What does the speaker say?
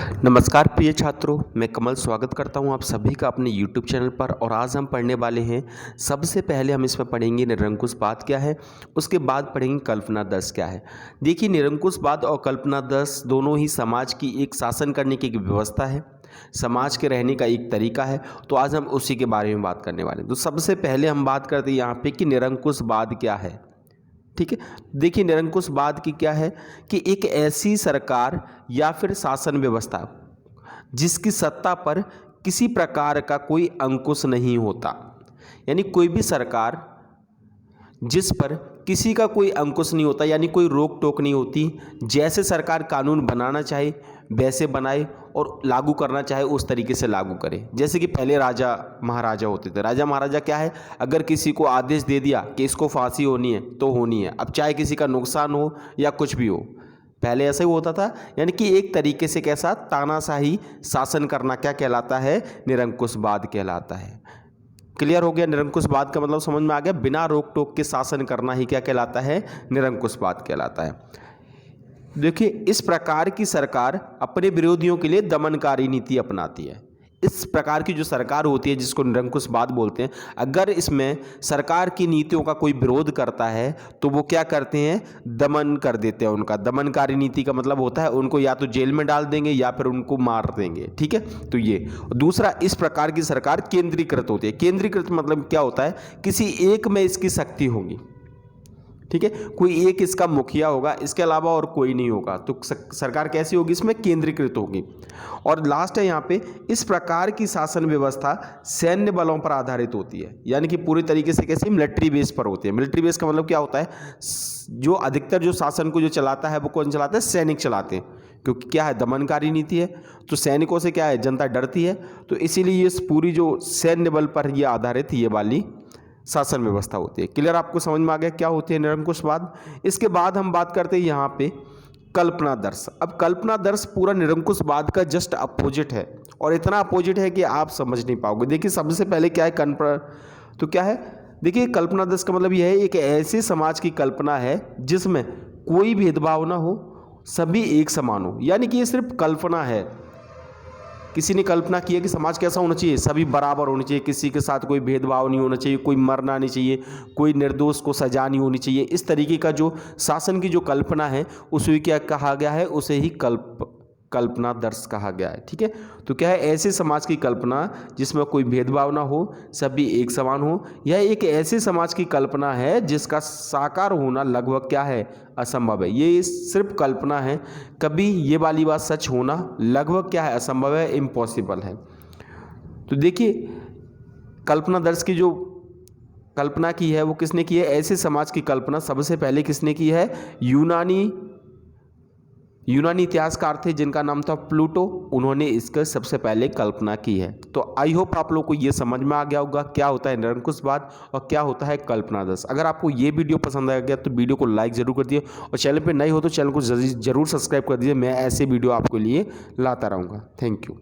नमस्कार प्रिय छात्रों, मैं कमल स्वागत करता हूं आप सभी का अपने YouTube चैनल पर। और आज हम पढ़ने वाले हैं, सबसे पहले हम इसमें पढ़ेंगे निरंकुशवाद क्या है, उसके बाद पढ़ेंगे कल्पनादर्श क्या है। देखिए, निरंकुशवाद और कल्पनादर्श दोनों ही समाज की एक शासन करने की एक व्यवस्था है, समाज के रहने का एक तरीका है। तो आज हम उसी के बारे में बात करने वाले हैं। तो सबसे पहले हम बात करते हैं यहाँ पे कि निरंकुशवाद क्या है। ठीक है, देखिए निरंकुशवाद की क्या है कि एक ऐसी सरकार या फिर शासन व्यवस्था जिसकी सत्ता पर किसी प्रकार का कोई अंकुश नहीं होता। यानी कोई भी सरकार जिस पर किसी का कोई अंकुश नहीं होता, यानी कोई रोक टोक नहीं होती। जैसे सरकार कानून बनाना चाहे वैसे बनाए और लागू करना चाहे उस तरीके से लागू करे। जैसे कि पहले राजा महाराजा होते थे। राजा महाराजा क्या है, अगर किसी को आदेश दे दिया कि इसको फांसी होनी है तो होनी है, अब चाहे किसी का नुकसान हो या कुछ भी हो। पहले ऐसा ही होता था। यानी कि एक तरीके से कैसा तानाशाही शासन करना क्या कहलाता है, निरंकुशवाद कहलाता है। क्लियर हो गया, निरंकुशवाद का मतलब समझ में आ गया। बिना रोक टोक के शासन करना ही क्या कहलाता है, निरंकुशवाद कहलाता है। देखिए, इस प्रकार की सरकार अपने विरोधियों के लिए दमनकारी नीति अपनाती है। इस प्रकार की जो सरकार होती है जिसको निरंकुशवाद बोलते हैं, अगर इसमें सरकार की नीतियों का कोई विरोध करता है तो वो क्या करते हैं, दमन कर देते हैं उनका। दमनकारी नीति का मतलब होता है उनको या तो जेल में डाल देंगे या फिर उनको मार देंगे। ठीक है, तो ये दूसरा, इस प्रकार की सरकार केंद्रीकृत होती है। केंद्रीकृत मतलब क्या होता है, किसी एक में इसकी शक्ति होगी। ठीक है, कोई एक इसका मुखिया होगा, इसके अलावा और कोई नहीं होगा। तो सरकार कैसी होगी, इसमें केंद्रीकृत होगी। और लास्ट है यहाँ पे, इस प्रकार की शासन व्यवस्था सैन्य बलों पर आधारित होती है। यानी कि पूरी तरीके से कैसी, मिलिट्री बेस पर होती है। मिलिट्री बेस का मतलब क्या होता है, जो अधिकतर जो शासन को जो चलाता है वो कौन चलाता है, सैनिक चलाते हैं। क्योंकि क्या है, दमनकारी नीति है, तो सैनिकों से क्या है, जनता डरती है। तो इसीलिए ये पूरी जो सैन्य बल पर ये आधारित ये वाली शासन व्यवस्था होती है। क्लियर, आपको समझ में आ गया क्या होती है निरंकुशवाद। इसके बाद हम बात करते हैं यहाँ पे कल्पनादर्श। अब कल्पनादर्श पूरा निरंकुशवाद का जस्ट अपोजिट है, और इतना अपोजिट है कि आप समझ नहीं पाओगे। देखिए, सबसे पहले क्या है, तो क्या है, देखिए कल्पनादर्श का मतलब यह है एक ऐसे समाज की कल्पना है जिसमें कोई भेदभाव ना हो, सभी एक समान हो। यानी कि ये सिर्फ कल्पना है, किसी ने कल्पना की है कि समाज कैसा होना चाहिए, सभी बराबर होने चाहिए, किसी के साथ कोई भेदभाव नहीं होना चाहिए, कोई मरना नहीं चाहिए, कोई निर्दोष को सजा नहीं होनी चाहिए। इस तरीके का जो शासन की जो कल्पना है उसे क्या कहा गया है, उसे ही कल्पनादर्श कहा गया है। ठीक है, तो क्या है, ऐसे समाज की कल्पना जिसमें कोई भेदभाव ना हो, सभी एक समान हो। यह एक ऐसे समाज की कल्पना है जिसका साकार होना लगभग क्या है, असंभव है। ये सिर्फ कल्पना है, कभी ये वाली बात सच होना लगभग क्या है, असंभव है, इम्पॉसिबल है। तो देखिए, कल्पनादर्श की जो कल्पना की है वो किसने की है, ऐसे समाज की कल्पना सबसे पहले किसने की है, यूनानी इतिहासकार थे जिनका नाम था प्लूटो। उन्होंने इसका सबसे पहले कल्पना की है। तो आई होप आप लोग को ये समझ में आ गया होगा क्या होता है निरंकुशवाद और क्या होता है कल्पनादर्श। अगर आपको ये वीडियो पसंद आ गया तो वीडियो को लाइक जरूर कर दिए, और चैनल पे नए हो तो चैनल को जरूर सब्सक्राइब कर दीजिए। मैं ऐसे वीडियो आपके लिए लाता रहूँगा। Thank you.